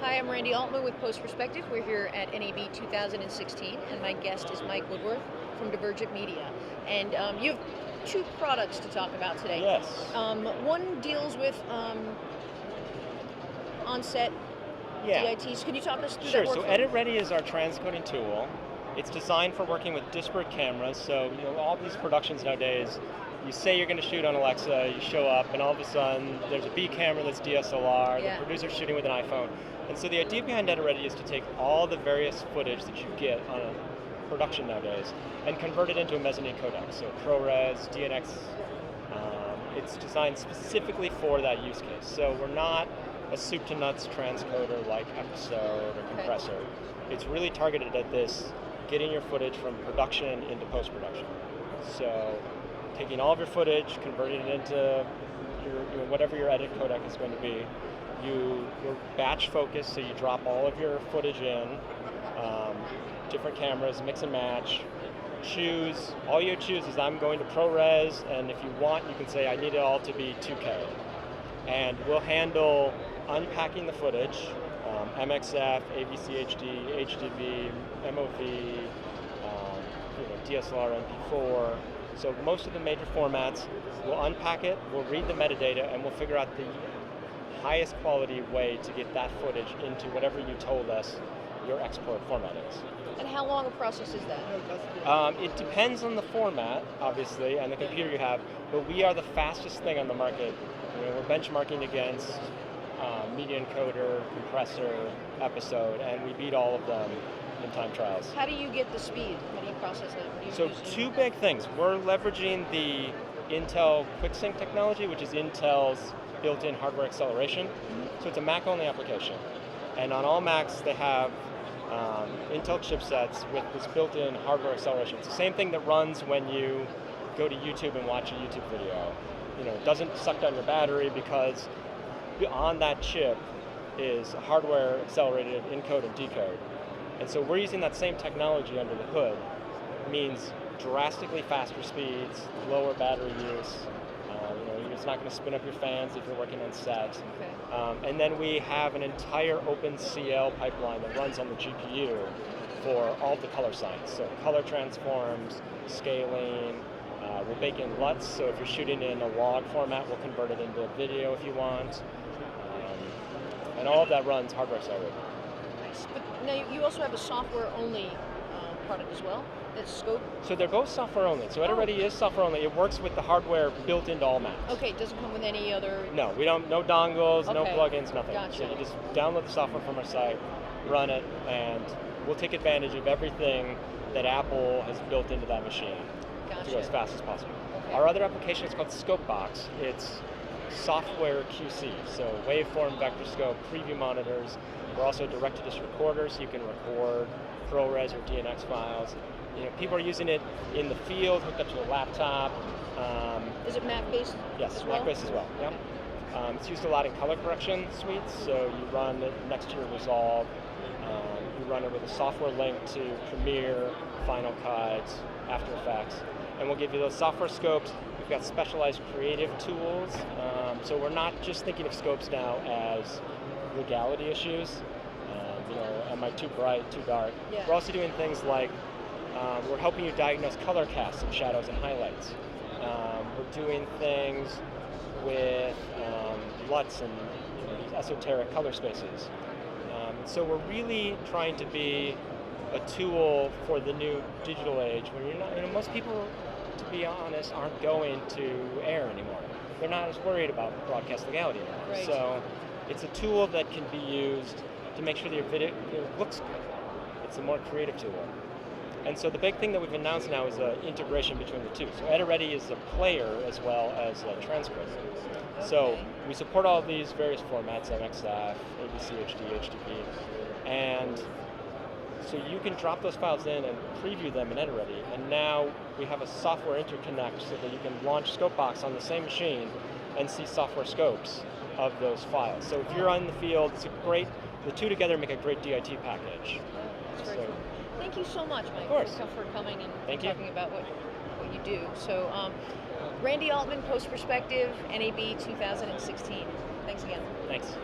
Hi, I'm Randy Altman with Post Perspective. We're here at NAB 2016, and my guest is Mike Woodworth from Divergent Media. And you have two products to talk about today. Yes. One deals with on-set DITs. Can you talk us through Sure. that workflow? So EditReady is our transcoding tool. It's designed for working with disparate cameras. So all these productions nowadays, you say you're going to shoot on Alexa, you show up, and all of a sudden there's a B camera that's DSLR, the producer's shooting with an iPhone. And so the idea behind EditReady is to take all the various footage that you get on a production nowadays and convert it into a mezzanine codec. So ProRes, DNX, it's designed specifically for that use case. So we're not a soup to nuts transcoder like episode or compressor. It's really targeted at this, getting your footage from production into post-production. So taking all of your footage, converting it into your whatever your edit codec is going to be. You're batch focused, so you drop all of your footage in, different cameras, mix and match. All you choose is I'm going to ProRes, and if you want, you can say I need it all to be 2K. And we'll handle unpacking the footage, MXF, AVC HD, HDV, MOV, DSLR, MP4. So most of the major formats, we'll unpack it, we'll read the metadata, and we'll figure out the highest quality way to get that footage into whatever you told us your export format is. And how long a process is that? It depends on the format, obviously, and the computer you have, but we are the fastest thing on the market. We're benchmarking against Media Encoder, Compressor, Episode, and we beat all of them in time trials. How do you get the speed? How do you process that? So two big things. We're leveraging the Intel QuickSync technology, which is Intel's built-in hardware acceleration. So it's a Mac-only application. And on all Macs, they have Intel chipsets with this built-in hardware acceleration. It's the same thing that runs when you go to YouTube and watch a YouTube video. It doesn't suck down your battery because on that chip is hardware accelerated encode and decode. And so we're using that same technology under the hood. It means drastically faster speeds, lower battery use. It's not going to spin up your fans if you're working on set. And then we have an entire OpenCL pipeline that runs on the GPU for all the color science. So color transforms, scaling. We'll bake in LUTs, so if you're shooting in a log format, we'll convert it into a video if you want. And all of that runs hardware accelerated. Nice. But now you also have a software-only product as well. That's Scope. So they're both software only. So EditReady is software only. It works with the hardware built into all Macs. Okay, it doesn't come with any other. No, we don't. No dongles, no plugins, nothing. Gotcha. So you just download the software from our site, run it, and we'll take advantage of everything that Apple has built into that machine to go as fast as possible. Okay. Our other application is called ScopeBox. It's software QC, so waveform, vector scope, preview monitors. We're also direct-to-disk recorders, so you can record ProRes or DNX files. People are using it in the field, hooked up to a laptop. Is it Mac-based? Yes, Mac-based as well. Yep. It's used a lot in color correction suites, so you run it next to your Resolve. You run it with a software link to Premiere, Final Cut, After Effects, and we'll give you those software scopes. We've got specialized creative tools, so we're not just thinking of scopes now as legality issues. Am I too bright, too dark? Yeah. We're also doing things like we're helping you diagnose color casts and shadows and highlights. We're doing things with LUTs and these esoteric color spaces. So we're really trying to be a tool for the new digital age where you're not, most people, to be honest, aren't going to air anymore. They're not as worried about broadcast legality anymore. Right. So it's a tool that can be used to make sure that your video looks good. It's a more creative tool. And so the big thing that we've announced now is an integration between the two. So EditReady is a player as well as a transcript. So we support all of these various formats, MXF, AVC HD, HDV, and so you can drop those files in and preview them in EditReady, and now we have a software interconnect so that you can launch ScopeBox on the same machine and see software scopes of those files. So if you're on the field, the two together make a great DIT package. That's very cool. Thank you so much, Mike, of course, for coming and talking about what you do. So, Randy Altman, Post Perspective, NAB 2016. Thanks again. Thanks.